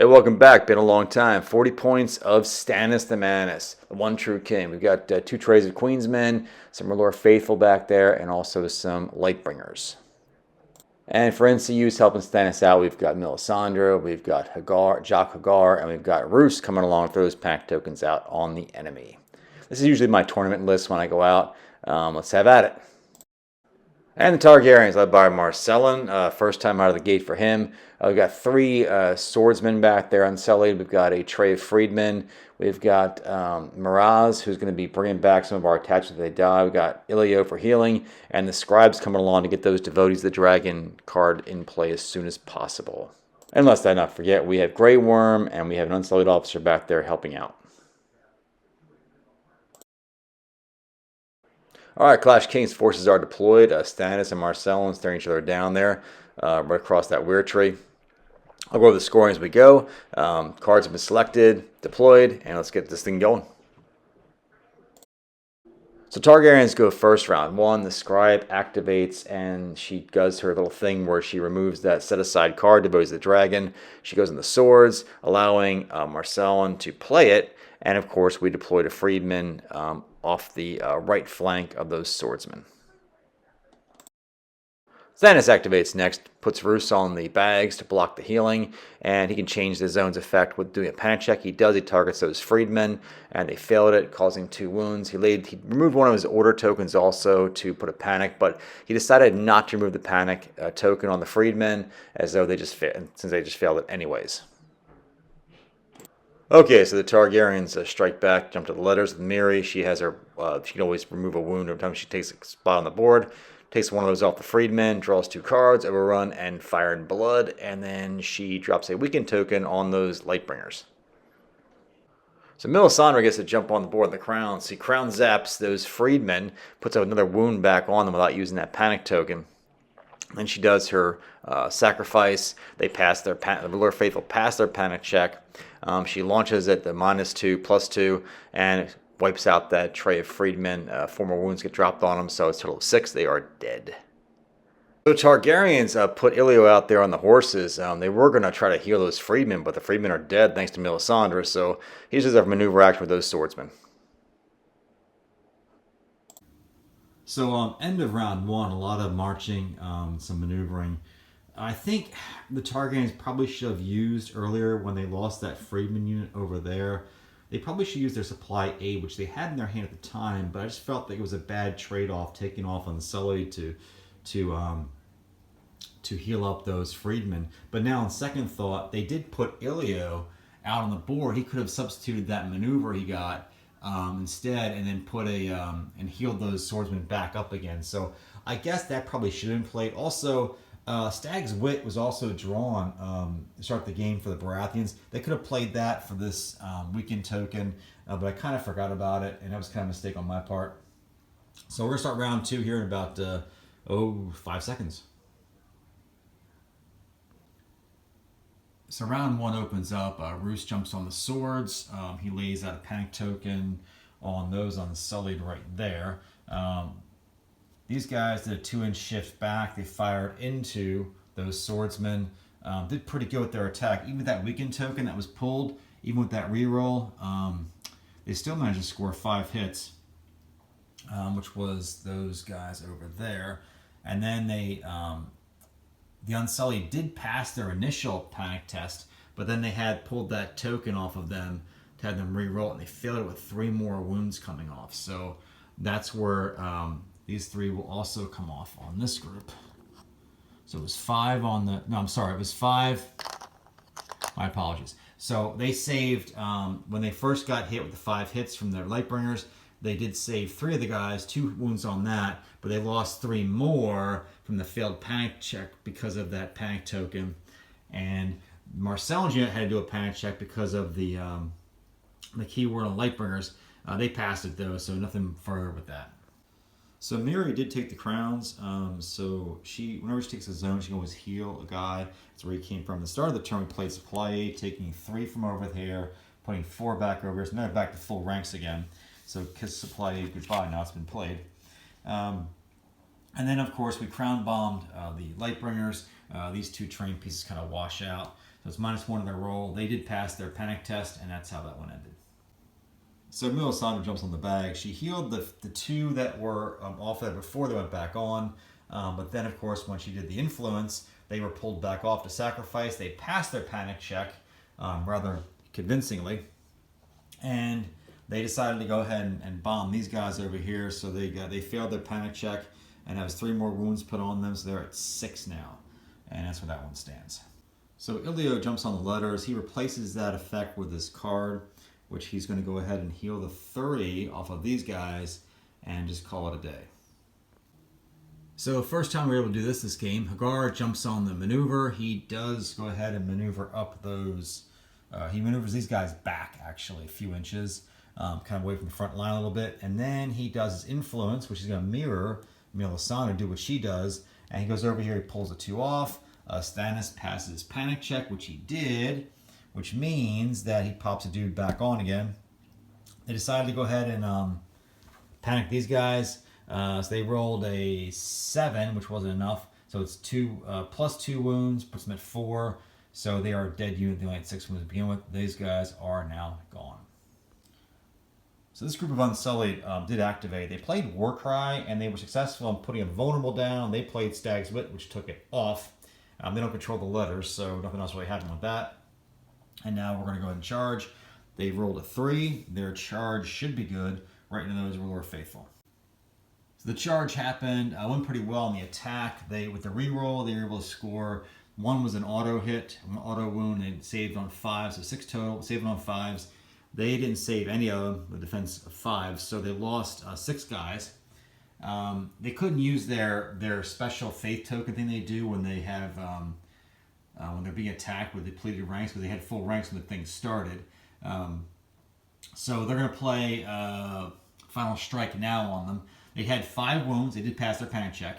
Hey, welcome back. Been a long time. 40 points of Stannis the Mannis, the one true king. We've got 2 trays of Queensmen, some R'hllor Faithful back there, and also some Lightbringers. And for NCUs helping Stannis out, we've got Melisandre, we've got Jock Hagar, and we've got Roose coming along to throw those pack tokens out on the enemy. This is usually my tournament list when I go out. Let's have at it. And the Targaryens, led by Marselen, first time out of the gate for him. We've got 3 swordsmen back there unsullied. We've got a tray of freedmen. We've got Miraz, who's going to be bringing back some of our attachments if they die. We've got Ilio for healing, and the scribes coming along to get those Devotees of the Dragon card in play as soon as possible. And lest I not forget, we have Grey Worm, and we have an unsullied officer back there helping out. All right, Clash Kings forces are deployed. Stannis and Marselen staring each other down there, right across that weird tree. I'll go over the scoring as we go. Cards have been selected, deployed, and let's get this thing going. So Targaryens go first round 1. The scribe activates and she does her little thing where she removes that set aside card, Devotees of the Dragon. She goes in the swords, allowing Marselen to play it. And of course, we deployed a freedman off the right flank of those swordsmen. Stannis activates next, puts Roose on the bags to block the healing, and he can change the zone's effect with doing a panic check. He does, he targets those freedmen, and they failed it, causing 2 wounds. He removed one of his order tokens also to put a panic, but he decided not to remove the panic token on the freedmen, as though since they just failed it anyways. Okay, so the Targaryens strike back, jump to the letters with Miri. She has her, she can always remove a wound every time she takes a spot on the board. Takes one of those off the freedmen, draws 2 cards, overrun, and fire in blood, and then she drops a weakened token on those Lightbringers. So Melisandre gets to jump on the board with the crown. See, crown zaps those freedmen, puts another wound back on them without using that panic token. Then she does her sacrifice. They pass the R'hllor Faithful pass their panic check. She launches at the -2/+2 and wipes out that tray of freedmen. 4 more wounds get dropped on them, so it's a total of 6. They are dead. So Targaryens put Ilio out there on the horses. They were going to try to heal those freedmen, but the freedmen are dead thanks to Melisandre, so he uses a maneuver action with those swordsmen. So end of round 1, a lot of marching, some maneuvering. I think the Targaryens probably should have used earlier when they lost that freedman unit over there. They probably should use their supply aid, which they had in their hand at the time, but I just felt like it was a bad trade-off taking off on the Sully to heal up those freedmen. But now on second thought, they did put Ilio out on the board. He could have substituted that maneuver he got instead, and then put and healed those swordsmen back up again. So I guess that probably should have been played. Also, Stag's Wit was also drawn to start the game for the Baratheons. They could have played that for this weekend token, but I kind of forgot about it, and that was kind of a mistake on my part. So we're going to start round 2 here in about 5 seconds. So round 1 opens up. Roose jumps on the swords. He lays out a panic token on those unsullied right there. These guys did a 2-inch shift back. They fired into those swordsmen. Did pretty good with their attack. Even with that weakened token that was pulled, even with that reroll, they still managed to score 5 hits, which was those guys over there. And then the Unsullied did pass their initial panic test, but then they had pulled that token off of them to have them reroll it, and they failed it with 3 more wounds coming off. So that's where these 3 will also come off on this group. So it was 5 on the... No, I'm sorry. It was 5. My apologies. So they saved... when they first got hit with the 5 hits from their Lightbringers, they did save 3 of the guys, 2 wounds on that, but they lost 3 more from the failed panic check because of that panic token. And Marselin's unit had to do a panic check because of the keyword on Lightbringers. They passed it though, so nothing further with that. So Miri did take the crowns, so whenever she takes a zone, she can always heal a guy. That's where he came from. At the start of the turn, we played Supply Aid, taking 3 from over here, putting 4 back over here, so now back to full ranks again. So Kiss Supply Aid goodbye, now it's been played. And then, of course, we crown bombed the Lightbringers. These 2 train pieces kind of wash out. So it's -1 in their roll. They did pass their panic test, and that's how that one ended. So Melisandre jumps on the bag. She healed the two that were off there before they went back on. But then, of course, when she did the influence, they were pulled back off to sacrifice. They passed their panic check rather convincingly. And they decided to go ahead and bomb these guys over here. So they failed their panic check and has 3 more wounds put on them. So they're at 6 now. And that's where that one stands. So Ilio jumps on the letters. He replaces that effect with this card, which he's going to go ahead and heal the 30 off of these guys and just call it a day. So first time we were able to do this game, Hagar jumps on the maneuver. He does go ahead and maneuver up those. He maneuvers these guys back actually a few inches, kind of away from the front line a little bit. And then he does his influence, which is going to mirror Melisandre, do what she does. And he goes over here, he pulls the 2 off. Stannis passes his panic check, which he did, which means that he pops a dude back on again. They decided to go ahead and panic these guys. So they rolled a 7, which wasn't enough. So it's 2 plus 2 wounds, puts them at 4. So they are a dead unit. They only had 6 wounds to begin with. These guys are now gone. So this group of Unsullied did activate. They played Warcry, and they were successful in putting a vulnerable down. They played Stag's Wit, which took it off. They don't control the letters, so nothing else really happened with that. And now we're going to go ahead and charge. They rolled a 3. Their charge should be good. Right into those Ruler Faithful. So the charge happened. Went pretty well in the attack. With the reroll, they were able to score. 1 was an auto hit, an auto wound. They saved on 5, so 6 total. Saving on 5s. They didn't save any of them with defense of 5, so they lost 6 guys. They couldn't use their special faith token thing they do when they have when they're being attacked with depleted ranks, because they had full ranks when the thing started. So they're going to play Final Strike now on them. They had 5 wounds. They did pass their panic check,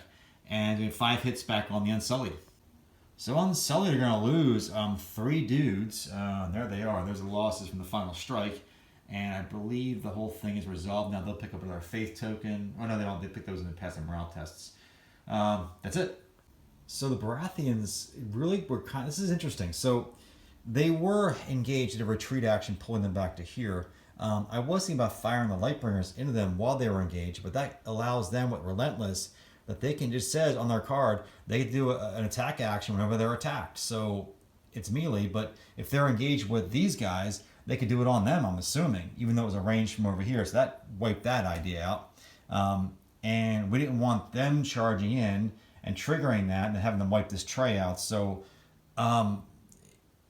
and they had 5 hits back on the Unsullied. So Unsullied are going to lose 3 dudes. There they are. There's the losses from the Final Strike. And I believe the whole thing is resolved. Now they'll pick up their faith token. Oh, no, they don't. They pick those and pass their morale tests. That's it. So the Baratheons really were kind of... This is interesting. So they were engaged in a retreat action, pulling them back to here. I was thinking about firing the Lightbringers into them while they were engaged, but that allows them with Relentless that they can just says on their card, they can do an attack action whenever they're attacked. So it's melee, but if they're engaged with these guys, they could do it on them, I'm assuming, even though it was arranged from over here. So that wiped that idea out. And we didn't want them charging in and triggering that and having them wipe this tray out. So,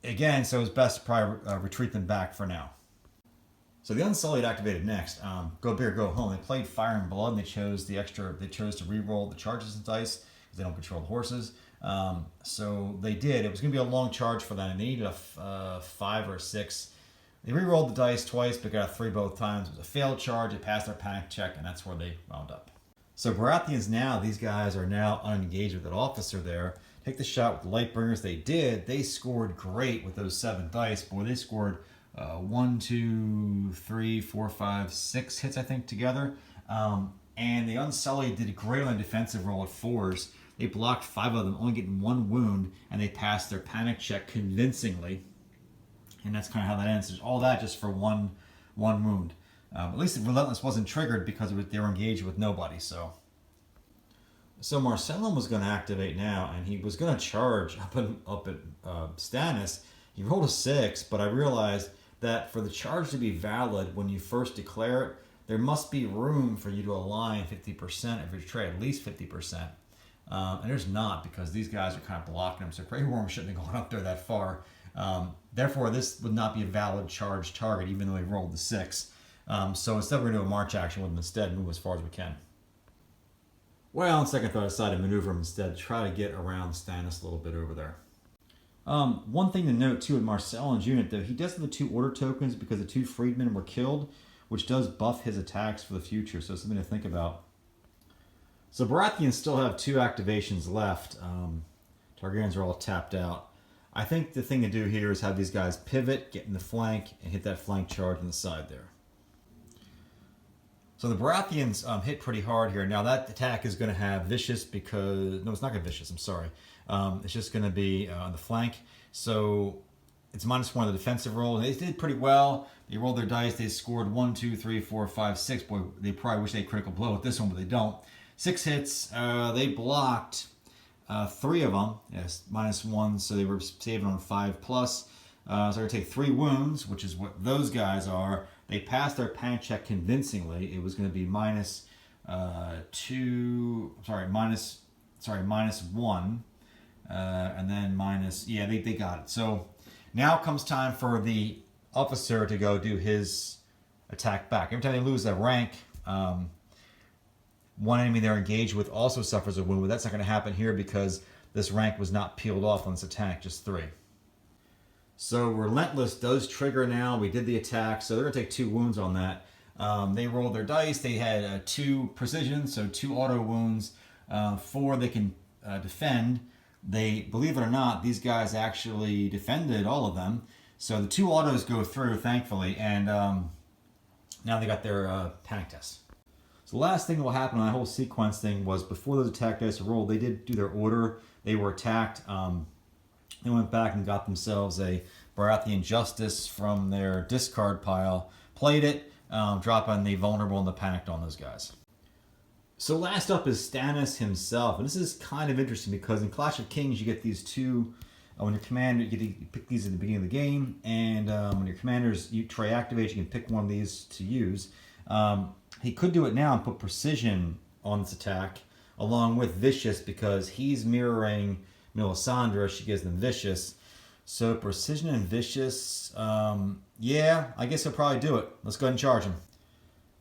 again, so it's best to probably retreat them back for now. So the Unsullied activated next. Go big or go home. They played Fire and Blood, and they chose the extra. They chose to re-roll the charges and dice because they don't control the horses. So they did. It was going to be a long charge for them. They needed a 5 or 6. They re-rolled the dice twice, but got a 3 both times. It was a failed charge. They passed their panic check, and that's where they wound up. So Baratheons now, these guys are now unengaged with that officer there. Take the shot with the Lightbringers. They did. They scored great with those 7 dice. Boy, they scored 1, 2, 3, 4, 5, 6 hits, I think, together. And the Unsullied did great on the defensive roll at 4s. They blocked 5 of them, only getting 1 wound, and they passed their panic check convincingly. And that's kind of how that ends. There's all that just for one wound. At least the Relentless wasn't triggered because they were engaged with nobody. So Marselen was going to activate now, and he was going to charge up at Stannis. He rolled a 6, but I realized that for the charge to be valid when you first declare it, there must be room for you to align 50% of your trade, at least 50%. And there's not, because these guys are kind of blocking them. So Grey Worm shouldn't have gone up there that far. Therefore, this would not be a valid charge target, even though he rolled the 6. So instead, we're going to do a march action with him instead and move as far as we can. Well, on second thought, I decided to maneuver him instead, try to get around Stannis a little bit over there. One thing to note, too, with Marselin's unit, though, he does have the 2 order tokens because the 2 freedmen were killed, which does buff his attacks for the future, so something to think about. So Baratheons still have 2 activations left. Targaryens are all tapped out. I think the thing to do here is have these guys pivot, get in the flank, and hit that flank charge on the side there. So the Baratheons hit pretty hard here. Now that attack is going to have vicious because... No, it's not going to be vicious, I'm sorry. It's just going to be on the flank. So it's -1 of the defensive roll. They did pretty well. They rolled their dice. They scored 1, 2, 3, 4, 5, 6. Boy, they probably wish they had critical blow with this one, but they don't. 6 hits. They blocked 3 of them. Yes, -1, so they were saving on 5+. So they're going to take 3 wounds, which is what those guys are. They passed their panic check convincingly. It was going to be -1. And then they got it. So now comes time for the officer to go do his attack back. Every time they lose a rank, one enemy they're engaged with also suffers a wound, but that's not going to happen here because this rank was not peeled off on this attack, just 3. So Relentless does trigger now. We did the attack, so they're going to take 2 wounds on that. They rolled their dice. They had 2 precision, so 2 auto wounds. 4 they can defend. They, believe it or not, these guys actually defended all of them. So the 2 autos go through, thankfully, and now they got their panic test. So the last thing that will happen on that whole sequence thing was before those attack dice are rolled, they did do their order. They were attacked. They went back and got themselves a Baratheon Justice from their discard pile, played it, dropping the vulnerable and the panicked on those guys. So last up is Stannis himself, and this is kind of interesting because in Clash of Kings you get these 2. When your commander, you pick these at the beginning of the game, and when your commanders tray activate, you can pick one of these to use. He could do it now and put precision on this attack, along with vicious, because he's mirroring Melisandre. She gives them vicious. So precision and vicious, yeah, I guess he'll probably do it. Let's go ahead and charge him.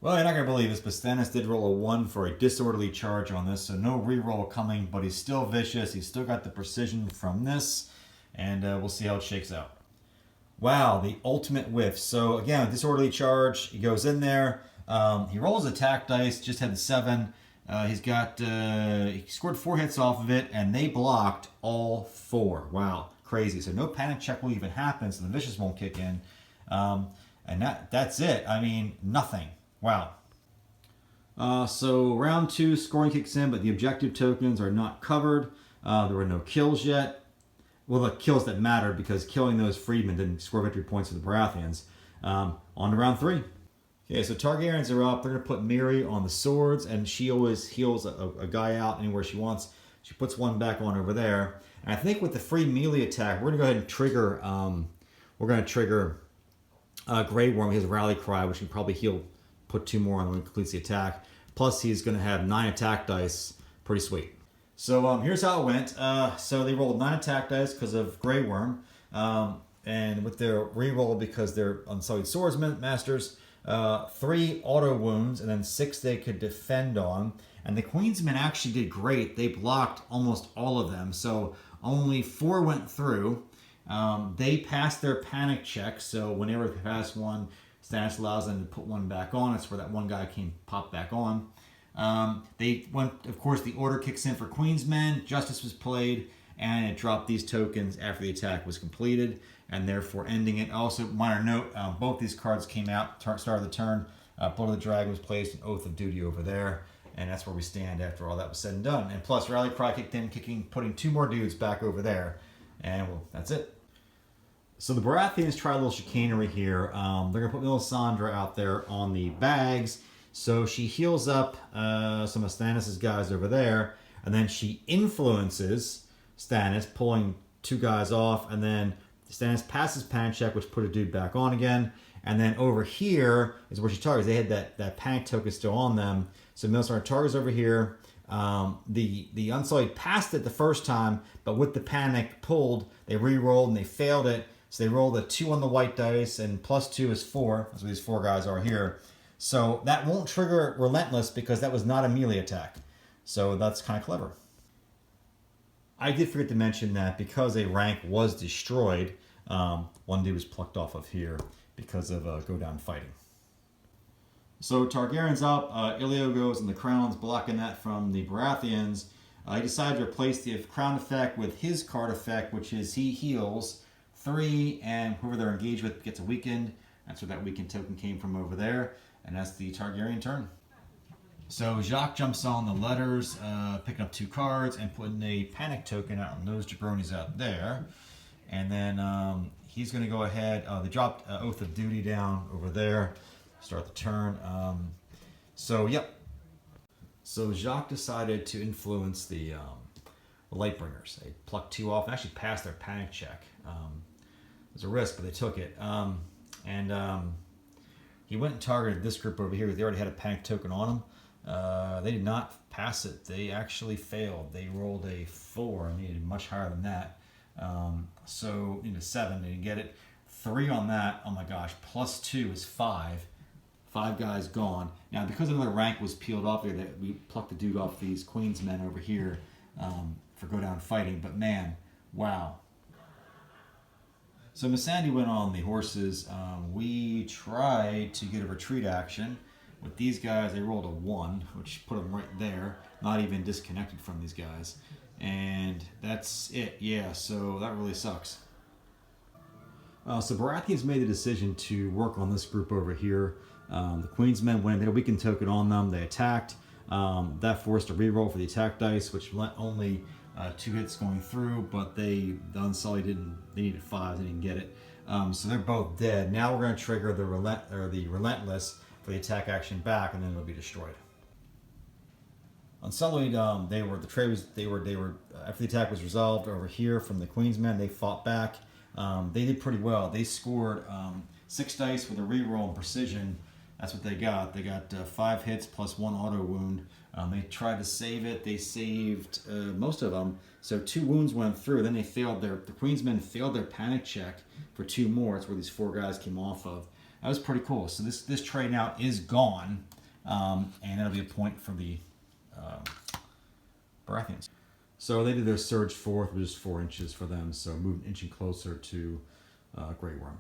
Well, you're not going to believe this, but Stannis did roll a 1 for a disorderly charge on this, so no reroll coming, but he's still vicious. He's still got the precision from this, and we'll see how it shakes out. Wow, the ultimate whiff. So again, disorderly charge, he goes in there. He rolls attack dice, just had the 7. He scored 4 hits off of it, and they blocked all 4. Wow, crazy. So no panic check will even happen, so the vicious won't kick in. And that's it. I mean, nothing. Wow. So round 2, scoring kicks in, but the objective tokens are not covered. There were no kills yet. Well, the kills that mattered because killing those freedmen didn't score victory points for the Baratheons. On to round 3. Okay, so Targaryens are up. They're going to put Miri on the swords, and she always heals a guy out anywhere she wants. She puts one back on over there. And I think with the free melee attack, we're going to go ahead and trigger. Grey Worm. He has a rally cry, which can probably heal. Put 2 more on when he completes the attack. Plus, he's going to have 9 attack dice. Pretty sweet. So here's how it went. So they rolled 9 attack dice because of Grey Worm. And with their reroll because they're Unsullied Swordmasters, 3 auto wounds, and then 6 they could defend on. And the Queensmen actually did great. They blocked almost all of them. So only 4 went through. They passed their panic check. So whenever they pass one, Stannis allows them to put one back on. That's where that one guy came pop back on. They went, of course, the order kicks in for Queensmen. Justice was played, and it dropped these tokens after the attack was completed, and therefore ending it. Also, minor note, both these cards came out, start of the turn. Blood of the Dragon was placed, an Oath of Duty over there, and that's where we stand after all that was said and done. And plus, Rally Cry kicked in, putting 2 more dudes back over there, and well, that's it. So the Baratheons try a little chicanery here. They're going to put Melisandre out there on the bags. So she heals up some of Stannis' guys over there. And then she influences Stannis, pulling 2 guys off. And then Stannis passes panic check, which put a dude back on again. And then over here is where she targets. They had that panic token still on them. So Melisandre targets over here. The Unsullied passed it the first time, but with the panic pulled, they re-rolled and they failed it. So they rolled a 2 on the white dice, and +2 is 4. That's what these 4 guys are here. So that won't trigger Relentless because that was not a melee attack. So that's kind of clever. I did forget to mention that because a rank was destroyed, one dude was plucked off of here because of go down fighting. So Targaryen's up, Ilio goes and the crown's blocking that from the Baratheons. He decided to replace the crown effect with his card effect, which is he heals 3, and whoever they're engaged with gets a weakened. That's where that weakened token came from over there, and that's the Targaryen turn. So Jacques jumps on the letters, picking up 2 cards and putting a panic token out on those jabronis out there. And then he's going to go ahead. They dropped Oath of Duty down over there. Start the turn. Yep. So Jacques decided to influence the Lightbringers. They plucked 2 off and actually passed their panic check. It was a risk, but they took it. He went and targeted this group over here. They already had a panic token on them. They did not pass it. They actually failed. They rolled a 4 and needed much higher than that. So into 7, they didn't get it. 3 on that. Oh my gosh! Plus 2 is 5. 5 guys gone. Now because another rank was peeled off there, that we plucked the dude off these Queen's men over here for go down fighting. But man, wow. So Missandei went on the horses. We tried to get a retreat action with these guys. They rolled a 1, which put them right there, not even disconnected from these guys. And that's it. Yeah, so that really sucks. So Baratheon's made the decision to work on this group over here. The Queen's men went. They had a weakened token on them. They attacked. That forced a reroll for the attack dice, which let only 2 hits going through, but the Unsullied didn't. They needed 5. They didn't get it. So they're both dead. Now we're going to trigger the Relentless for the attack action back, and then it'll be destroyed. Unsullied, they were after the attack was resolved over here from the Queen's men. They fought back. They did pretty well. They scored 6 dice with a reroll and precision. That's what they got. They got 5 hits plus 1 auto wound. They tried to save it. They saved most of them. So 2 wounds went through. Then they failed the Queen's men failed their panic check for 2 more. That's where these 4 guys came off of. That was pretty cool. So this tray now is gone, and that'll be a point for the Baratheons. So they did their surge forth, which is 4 inches for them. So moved inching closer to Grey Worm.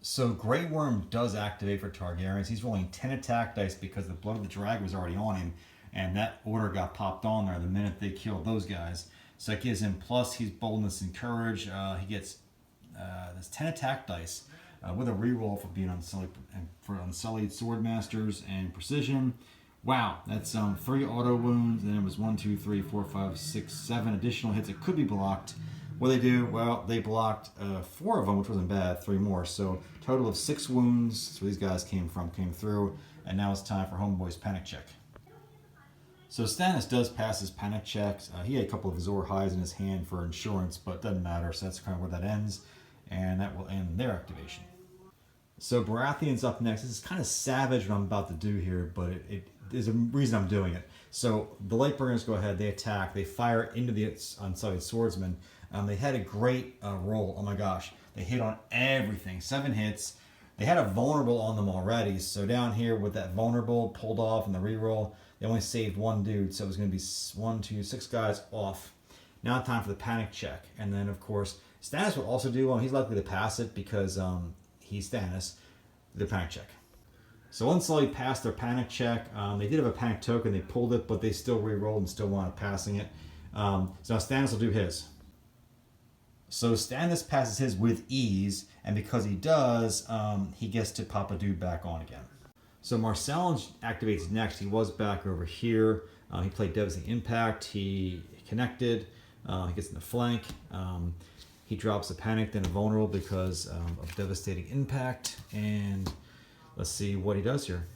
So Grey Worm does activate for Targaryens. He's rolling 10 attack dice because the Blood of the Dragon was already on him, and that order got popped on there the minute they killed those guys. So it gives him plus he's boldness and courage. He gets this 10 attack dice with a reroll for being Unsullied Swordmasters and precision. Wow, that's 3 auto wounds, and it was 1, 2, 3, 4, 5, 6, 7 additional hits. It could be blocked. What they do? Well, they blocked 4 of them, which wasn't bad. 3 more, so total of 6 wounds. That's where these guys came through, and now it's time for Homeboy's panic check. So Stannis does pass his panic checks. He had a couple of Azor highs in his hand for insurance, but it doesn't matter. So that's kind of where that ends, and that will end their activation. So Baratheon's up next. This is kind of savage what I'm about to do here, but there's a reason I'm doing it. So the Lightbringers go ahead, they attack, they fire into the Unsullied Swordsman. They had a great roll. Oh my gosh, they hit on everything. 7 hits. They had a vulnerable on them already. So down here with that vulnerable pulled off and the reroll, they only saved 1 dude. So it was going to be 1, 2, 6 guys off. Now time for the panic check. And then of course, Stannis will also do one. He's likely to pass it because he's Stannis. The panic check. So Unsullied passed their panic check. They did have a panic token. They pulled it, but they still re-rolled and still wound up passing it. So now Stannis will do his. So Stannis passes his with ease, and because he does, he gets to pop a dude back on again. So Marselen activates next. He was back over here. He played Devastating Impact. He connected. He gets in the flank. He drops a panic, then a vulnerable because of Devastating Impact. And let's see what he does here.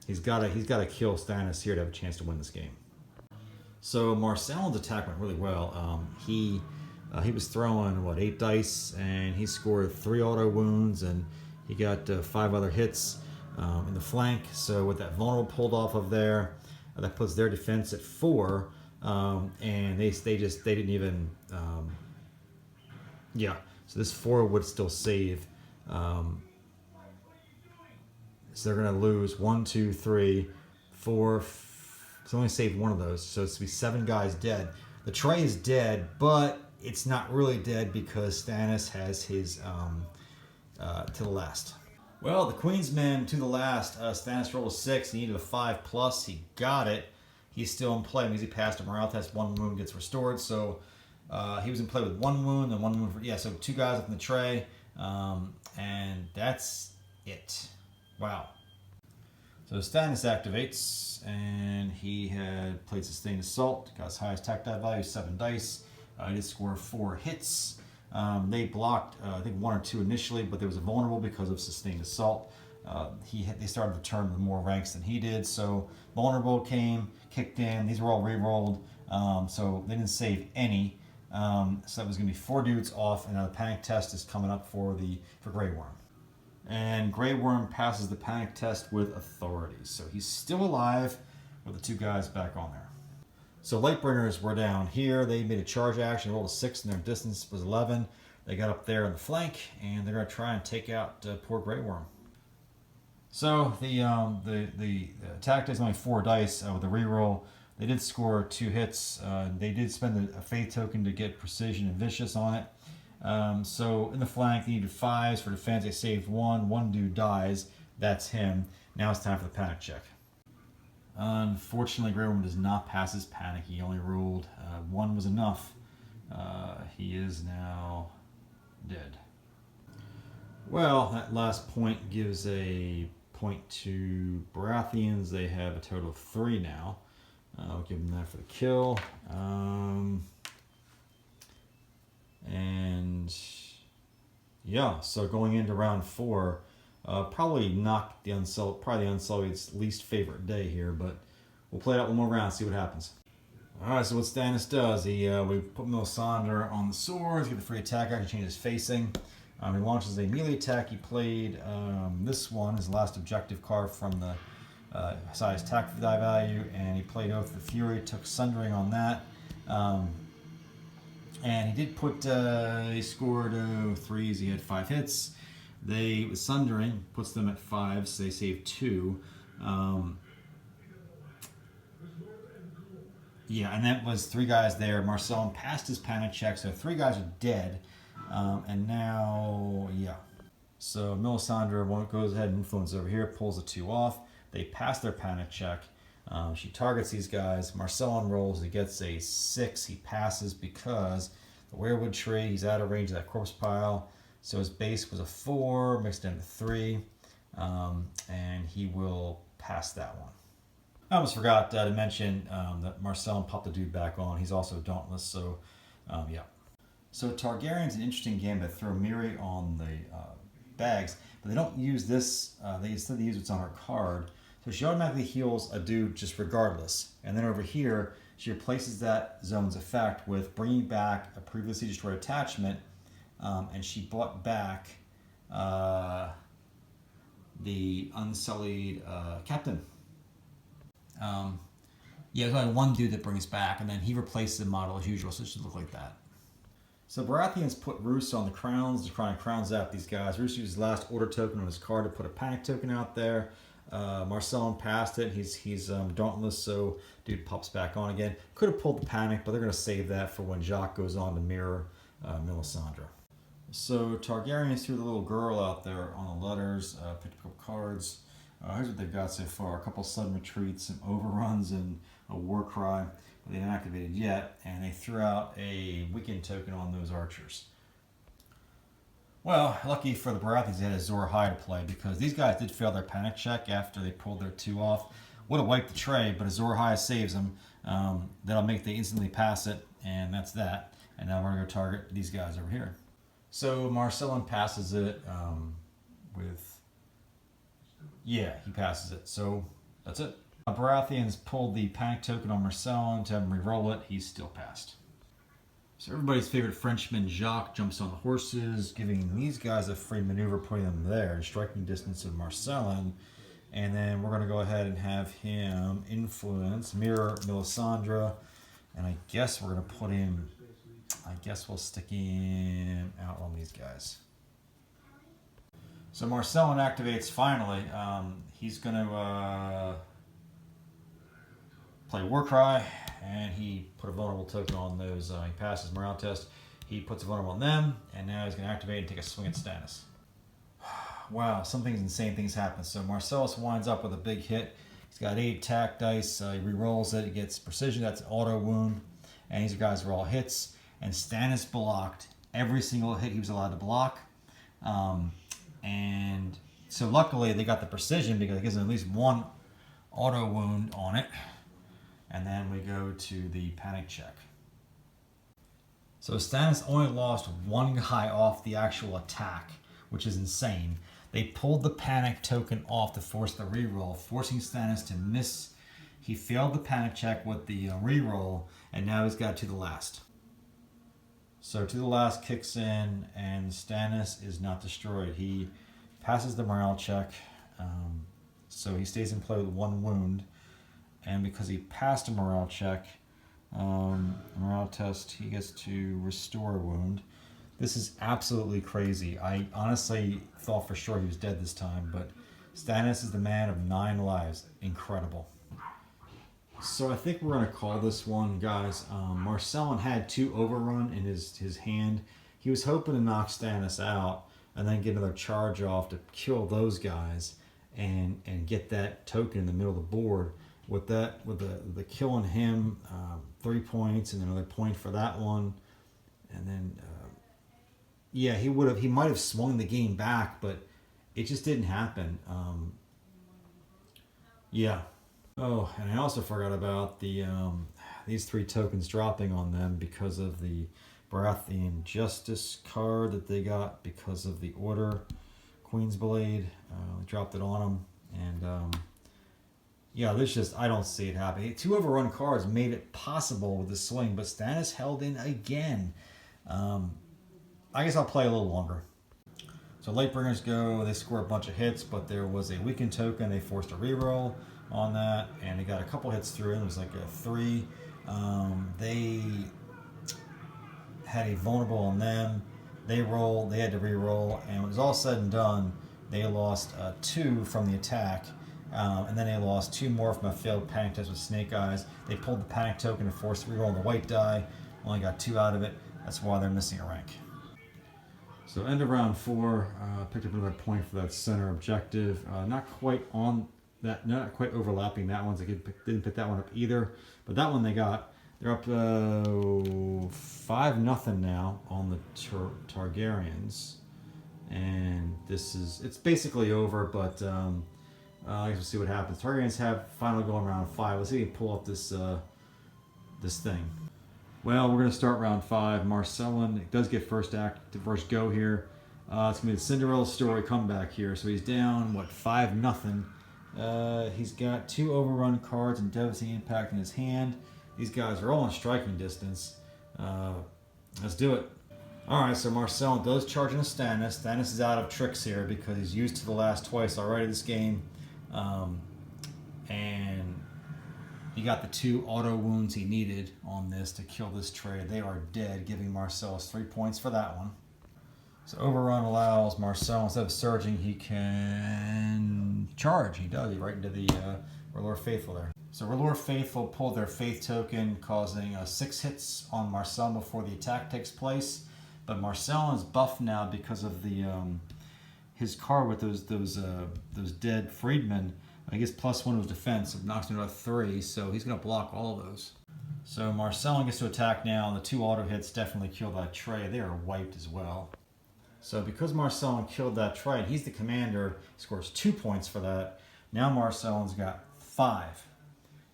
He's got to kill Stannis here to have a chance to win this game. So Marselin's attack went really well. He was throwing 8 dice, and he scored 3 auto wounds, and he got 5 other hits in the flank. So with that vulnerable pulled off of there, that puts their defense at 4, and they didn't even. So this 4 would still save. So they're going to lose 1, 2, 3, 4. It's only saved 1 of those, so it's to be 7 guys dead. The tray is dead, but it's not really dead because Stannis has his to the last. Well, the Queen's men to the last. Stannis rolled a 6. He needed a 5+. He got it. He's still in play because he passed a morale test. 1 wound gets restored. So he was in play with 1 wound and 1 wound. So 2 guys up in the tray, and that's it. Wow. So Stannis activates, and he had played Sustained Assault. Got his highest attack die value, 7 dice. He did score 4 hits. They blocked, I think, 1 or 2 initially, but there was a vulnerable because of sustained assault. They started the turn with more ranks than he did, so vulnerable came, kicked in. These were all re-rolled, so they didn't save any. So that was going to be 4 dudes off, and now the panic test is coming up for Grey Worm. And Grey Worm passes the panic test with authority, so he's still alive with the 2 guys back on there. So Lightbringers were down here. They made a charge action, rolled a 6, and their distance was 11. They got up there on the flank, and they're going to try and take out poor Grey Worm. So the attack is only 4 dice with a reroll. They did score 2 hits. They did spend a faith token to get precision and vicious on it. So in the flank, they needed 5s for defense. They saved 1. 1 dude dies. That's him. Now it's time for the panic check. Unfortunately, Grey Worm does not pass his panic. He only rolled 1 was enough. He is now dead. Well, that last point gives a point to Baratheons. They have a total of 3 now. I'll give them that for the kill. And yeah, so going into round 4, probably not the Unsullied's least favorite day here, but we'll play it out one more round, see what happens. Alright, so what Stannis does, we put Melisandre on the swords, get the free attack action, change his facing. He launches a melee attack. He played this one, his last objective card from the size attack die value, and he played Oath of the Fury, took Sundering on that. And he did put, he scored 3s, he had 5 hits. With Sundering, puts them at 5, so they save 2. Yeah, and that was 3 guys there. Marselen passed his panic check, so 3 guys are dead. And now, yeah. So Melisandre goes ahead and influences over here, pulls the 2 off. They pass their panic check. She targets these guys. Marselen rolls. He gets a 6. He passes because the weirwood tree, he's out of range of that corpse pile. So his base was a 4, mixed into 3. And he will pass that one. I almost forgot to mention that Marselen popped the dude back on. He's also dauntless, so yeah. So Targaryen's an interesting game that throw Miri on the bags, but they don't use this. Instead they use what's on her card. So she automatically heals a dude just regardless. And then over here, she replaces that zone's effect with bringing back a previously destroyed attachment, and she brought back the Unsullied captain. Yeah, there's only 1 dude that brings back, and then he replaces the model as usual, so it should look like that. So Baratheons put Roose on the crowns. They're trying to crowns out these guys. Roose used his last order token on his card to put a panic token out there. Marselen passed it. He's dauntless, so dude pops back on again. Could have pulled the panic, but they're going to save that for when Jacques goes on to mirror Melisandre. So Targaryens threw the little girl out there on the letters, picked up a couple cards. Here's what they've got so far. A couple sudden retreats, some overruns, and a war cry. But they haven't activated yet, and they threw out a weekend token on those archers. Well, lucky for the Baratheons, they had Azor Ahai to play, because these guys did fail their panic check after they pulled their 2 off. Would have wiped the tray, but Azor Ahai saves them. That'll make they instantly pass it, and that's that. And now we're going to go target these guys over here. So Marselen passes it yeah, he passes it. So that's it. Baratheons pulled the panic token on Marselen to have him re-roll it. He's still passed. So everybody's favorite Frenchman, Jacques, jumps on the horses, giving these guys a free maneuver, putting them there in striking distance of Marselen. And then we're going to go ahead and have him influence, mirror Melisandre. And I guess we're going to put him, we'll stick him out on these guys. So Marselen activates finally. He's going to play Warcry, and he put a vulnerable token on those. He passes morale test. He puts a vulnerable on them, and now he's going to activate and take a swing at Stannis. Wow, insane things happen. So Marcellus winds up with a big hit. He's got 8 attack dice. He re-rolls it. He gets precision. That's an auto wound. And these guys are all hits. And Stannis blocked every single hit he was allowed to block. And so luckily they got the precision because it gives them at least 1 auto wound on it. And then we go to the panic check. So Stannis only lost one guy off the actual attack, which is insane. They pulled the panic token off to force the reroll, forcing Stannis to miss. He failed the panic check with the reroll, and now he's got to the last. So to the last kicks in, and Stannis is not destroyed. He passes the morale check, so he stays in play with 1 wound. And because he passed a morale check, morale test, he gets to restore a wound. This is absolutely crazy. I honestly thought for sure he was dead this time, but Stannis is the man of 9 lives. Incredible. So I think we're going to call this one, guys. Marselen had 2 overrun in his hand. He was hoping to knock Stannis out and then get another charge off to kill those guys and get that token in the middle of the board. With the killing him, 3 points and another point for that one, and then he might have swung the game back, but it just didn't happen. Oh, and I also forgot about these 3 tokens dropping on them because of the Baratheon Justice card that they got because of the Order Queen's Blade. They dropped it on them, and I don't see it happening. 2 overrun cards made it possible with the swing, but Stannis held in again. I guess I'll play a little longer. So Lightbringers go, they score a bunch of hits, but there was a weakened token. They forced a reroll on that, and they got a couple hits through, and it was like a 3. They had a vulnerable on them. They rolled, they had to reroll, and when it was all said and done, they lost 2 from the attack. And then they lost 2 more from a failed panic test with Snake Eyes. They pulled the panic token and forced to reroll on the white die. Only got 2 out of it. That's why they're missing a rank. So end of round 4. Picked up another point for that center objective. Not quite on that. Not quite overlapping that one. So I didn't pick that one up either. But that one they got. They're up 5-0 now on the Targaryens. And it's basically over, but I guess we'll see what happens. Targaryens have final go in round 5. Let's see if we can pull up this thing. Well, we're going to start round 5. Marselen does get first go here. It's going to be the Cinderella story comeback here. So he's down, 5-0. He's got 2 overrun cards and devastating impact in his hand. These guys are all in striking distance. Let's do it. Alright, so Marselen does charge into Stannis. Stannis is out of tricks here because he's used to the last twice already this game. And he got the 2 auto wounds he needed on this to kill this trade. They are dead, giving Marcellus 3 points for that one. So overrun allows Marselen, instead of surging, he can charge. He does. He right into the R'hllor Faithful there. So R'hllor Faithful pulled their Faith token, causing 6 hits on Marselen before the attack takes place. But Marselen is buffed now because of the his card with those dead freedmen. I guess +1 was defense, so knocks him to 3, so he's going to block all of those. So Marselen gets to attack now, and the 2 auto hits definitely kill that tray. They are wiped as well. So because Marselen killed that tray, and he's the commander, he scores 2 points for that. Now Marselen's got 5,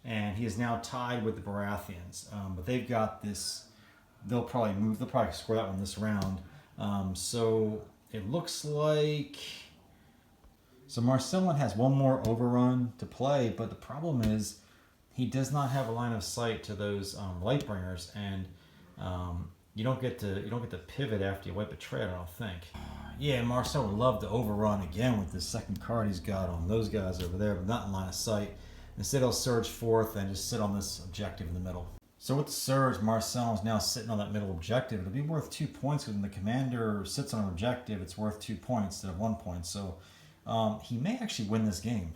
and he is now tied with the Baratheons. But they've got this. They'll probably move. They'll probably score that one this round. So it looks like. So Marselen has 1 more overrun to play, but the problem is he does not have a line of sight to those Lightbringers, and you don't get to pivot after you wipe a trade, I don't think. Yeah, Marselen would love to overrun again with the second card he's got on those guys over there, but not in line of sight. Instead, he'll surge forth and just sit on this objective in the middle. So with the surge, Marselen is now sitting on that middle objective. It'll be worth 2 points because when the commander sits on an objective, it's worth 2 points instead of 1 point. So he may actually win this game.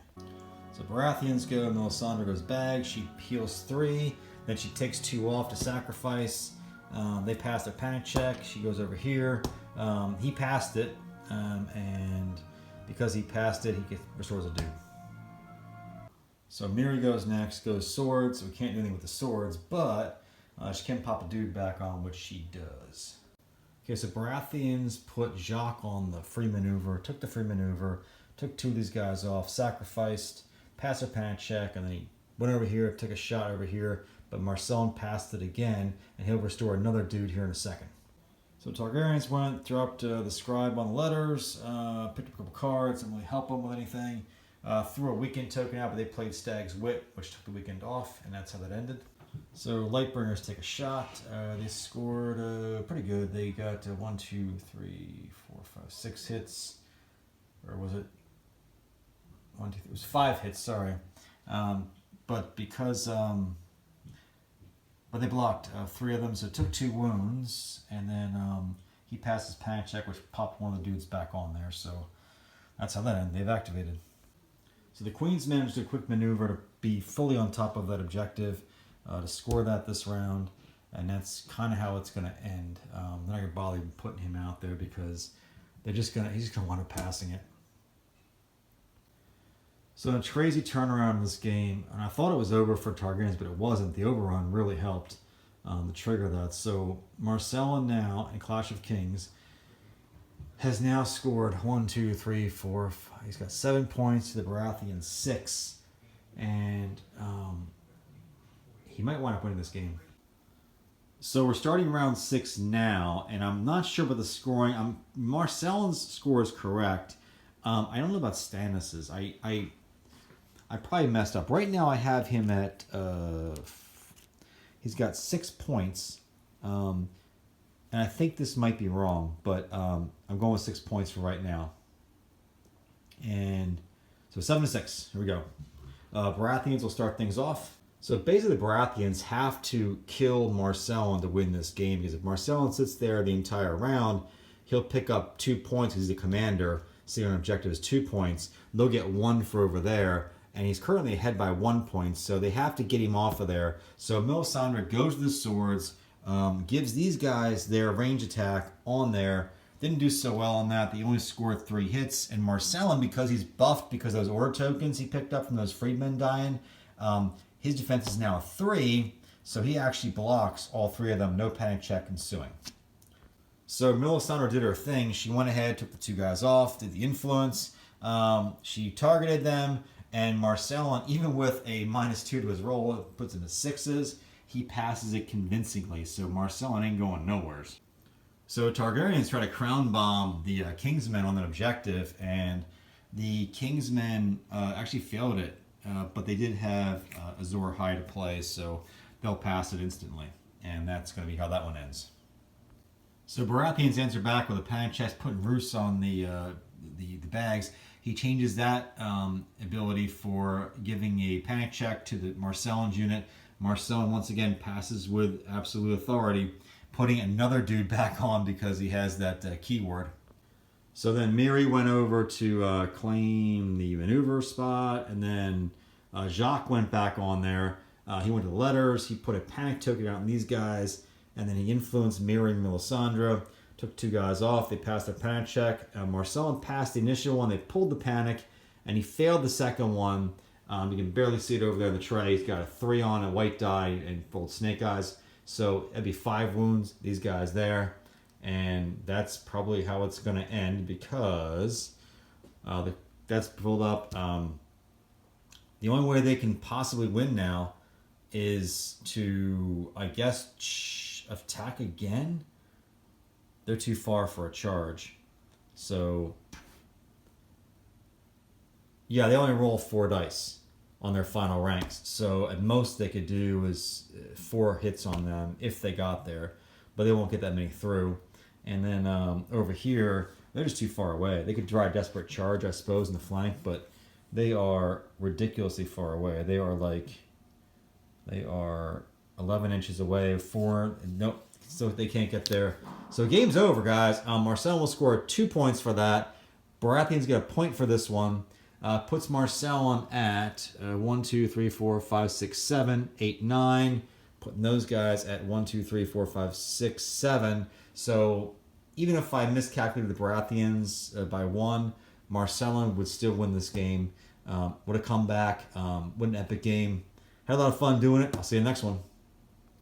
So Baratheons go, Melisandre goes bag, she heals 3, then she takes 2 off to sacrifice. They pass their panic check, she goes over here. He passed it, and because he passed it, he restores a dude. So Miri goes next, goes swords, so we can't do anything with the swords, but she can pop a dude back on, which she does. Okay, so Baratheons put Jacques on the free maneuver, took the free maneuver, took 2 of these guys off, sacrificed, passed a panic check, and then he went over here, took a shot over here, but Marselen passed it again, and he'll restore another dude here in a second. So Targaryens went, dropped the scribe on the letters, picked up a couple cards, didn't really help them with anything. Threw a weekend token out, but they played Stag's Wit, which took the weekend off, and that's how that ended. So Lightbringers take a shot. They scored pretty good. They got 1, 2, 3, 4, 5, 6 hits. Or was it 1, 2, 3? It was 5 hits, sorry. But because... But they blocked 3 of them, so it took 2 wounds, and then he passed his panic check, which popped one of the dudes back on there, so that's how that ended. They've activated. So the Queens managed a quick maneuver to be fully on top of that objective, to score that this round, and that's kind of how it's going to end. They're not going to bother even putting him out there because he's just going to wind up passing it. So a crazy turnaround in this game, and I thought it was over for Targaryens, but it wasn't. The overrun really helped to trigger that. So Marselen now in Clash of Kings has now scored 1, 2, 3, 4, 5. He's got 7 points to the Baratheons 6, and he might wind up winning this game. So we're starting round 6 now, and I'm not sure about the scoring. Marselin's score is correct. I don't know about Stannis's. I probably messed up. Right now I have him at, he's got 6 points. And I think this might be wrong, but I'm going with 6 points for right now. And so 7-6, here we go. Baratheons will start things off. So basically the Baratheons have to kill Marselen to win this game, because if Marselen sits there the entire round, he'll pick up 2 points because he's the commander. See, an objective is 2 points. They'll get 1 for over there. And he's currently ahead by 1 point, so they have to get him off of there. So Melisandre goes to the swords, gives these guys their range attack on there. Didn't do so well on that. They only scored 3 hits. And Marselen, because he's buffed because of those order tokens he picked up from those Freedmen dying, his defense is now 3, so he actually blocks all 3 of them. No panic check ensuing. So Melisandre did her thing. She went ahead, took the 2 guys off, did the influence. She targeted them. And Marselen, even with a -2 to his roll, it puts him at 6s. He passes it convincingly, so Marselen ain't going nowheres. So Targaryens try to crown bomb the Kingsmen on that objective, and the Kingsmen actually failed it, but they did have Azor High to play, so they'll pass it instantly, and that's going to be how that one ends. So Baratheons answer back with a panic chest, putting Roose on the bags. He changes that ability for giving a panic check to the Marselin's unit. Marselen once again passes with absolute authority, putting another dude back on because he has that keyword. So then Miri went over to claim the maneuver spot, and then Jacques went back on there. He went to the letters. He put a panic token out on these guys, and then he influenced Miri and Melisandre. Took 2 guys off. They passed their panic check. Marselen passed the initial one. They pulled the panic, and he failed the second one. You can barely see it over there in the tray. He's got a 3 on a white die and full snake eyes. So it'd be 5 wounds, these guys there. And that's probably how it's going to end, because that's pulled up. The only way they can possibly win now is to, I guess, attack again. They're too far for a charge. So, yeah, they only roll 4 dice on their final ranks. So at most they could do is 4 hits on them if they got there. But they won't get that many through. And then over here, they're just too far away. They could try a desperate charge, I suppose, in the flank, but they are ridiculously far away. They are 11 inches away, 4, nope. So they can't get there. So game's over, guys. Marselen will score 2 points for that. Baratheons get a point for this one. Puts Marselen at 1, 2, 3, 4, 5, 6, 7, 8, 9. Putting those guys at 1, 2, 3, 4, 5, 6, 7. So even if I miscalculated the Baratheons by 1, Marselen would still win this game. Would have come back. What an epic game. Had a lot of fun doing it. I'll see you in the next one.